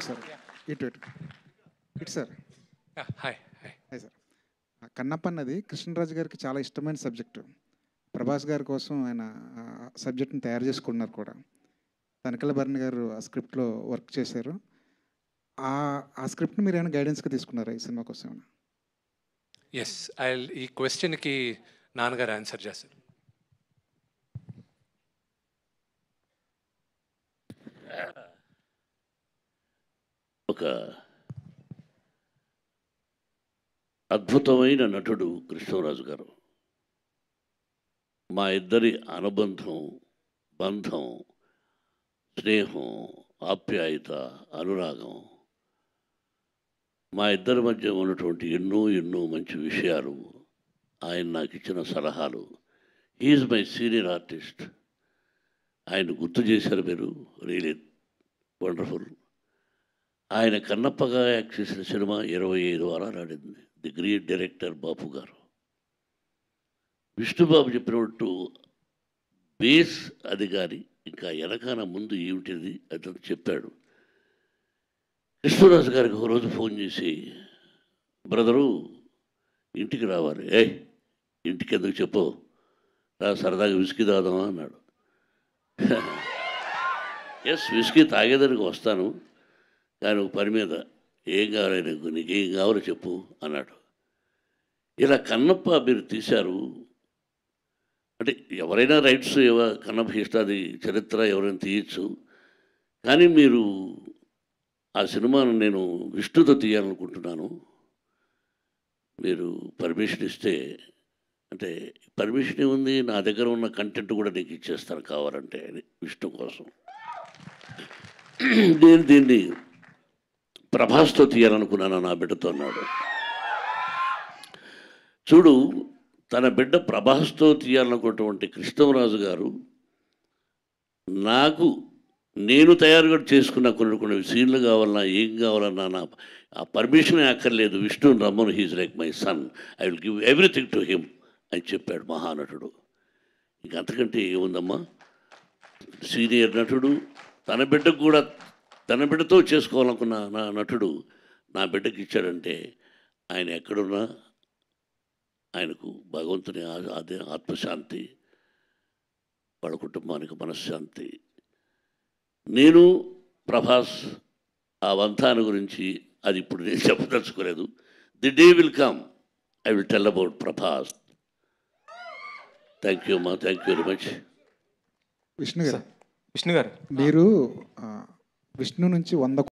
Sir ఇటు ఇటు ఇటు sir. Hi hi sir. Kannappa అన్నది కృష్ణరాజు గారికి చాలా ఇష్టమైన సబ్జెక్టు. ప్రభాస్ గారి కోసం ఆయన సబ్జెక్ట్ని తయారు చేసుకున్నారు కూడా. తనికెళ్ళ భరణి గారు ఆ స్క్రిప్ట్లో వర్క్ చేశారు. ఆ స్క్రిప్ట్ని మీరు ఏమైనా గైడెన్స్గా తీసుకున్నారా ఈ సినిమా కోసం ఏమైనా? ఎస్, ఐ ఈ క్వశ్చన్కి నాన్నగారు ఆన్సర్ చేస్తారు. ఒక అద్భుతమైన నటుడు కృష్ణరాజు గారు. మా ఇద్దరి అనుబంధం, బంధం, స్నేహం, ఆప్యాయత, అనురాగం, మా ఇద్దరి మధ్య ఉన్నటువంటి ఎన్నో ఎన్నో మంచి విషయాలు, ఆయన నాకు ఇచ్చిన సలహాలు. He's my senior artist. ఆయన గుర్తు చేశారు మీరు, రియలీ వండర్ఫుల్. ఆయన కన్నప్పగా యాక్ట్ చేసిన సినిమా 25 వారాలు ఆడింది. ది గ్రేట్ డైరెక్టర్ బాపు గారు. విష్ణుబాబు చెప్పినట్టు బేస్ అది కానీ ఇంకా వెనకాల ముందు ఏమిటిది అతను చెప్పాడు. కృష్ణరాజు గారికి ఒక రోజు ఫోన్ చేసి, బ్రదరు ఇంటికి రావాలి. ఇంటికి ఎందుకు చెప్పు, సరదాగా విస్కీ తాగుదామా అన్నాడు. ఎస్, విస్కీ తాగేదానికి వస్తాను, కానీ ఒక పని మీద, ఏం కావాలి నీకేం కావాలో చెప్పు అన్నాడు. ఇలా కన్నప్ప మీరు తీశారు అంటే ఎవరైనా రైట్స్ కన్నప్ప ఇష్టాది చరిత్ర ఎవరైనా తీయచ్చు, కానీ మీరు ఆ సినిమాను నేను విష్ణుతో తీయాలనుకుంటున్నాను, మీరు పర్మిషన్ ఇస్తే, అంటే పర్మిషన్ ఏముంది, నా దగ్గర ఉన్న కంటెంట్ కూడా నీకు ఇచ్చేస్తాను కావాలంటే అని విష్ణు కోసం. నేను దీన్ని ప్రభాస్తో తీయాలనుకున్నాను, నా బిడ్డతో అన్నాడు. చూడు, తన బిడ్డ ప్రభాస్తో తీయాలనుకున్నటువంటి కృష్ణరాజు గారు నేను తయారుగా చేసుకున్న కొన్ని సీన్లు కావాలన్నా ఏం కావాలన్నా నా ఆ పర్మిషన్ అక్కర్లేదు, విష్ణుని రమ్మను, he's like my son, I will give everything to him అని చెప్పాడు మహానటుడు. ఇంక అంతకంటే ఏముందమ్మా, సీనియర్ నటుడు, తన బిడ్డతో చేసుకోవాలనుకున్న నా నటుడు నా బిడ్డకి ఇచ్చాడంటే ఆయన ఎక్కడున్నా ఆయనకు భగవంతుని ఆత్మశాంతి, వాళ్ళ కుటుంబానికి మనశ్శాంతి. నేను ప్రభాస్ ఆ వంతాన్ని గురించి అది ఇప్పుడు నేను చెప్పదలుచుకోలేదు. The day will come, I will tell about Prabhas. Thank you అమ్మా, thank you very much. Vishnu garu మీరు విష్ణు నుంచి 100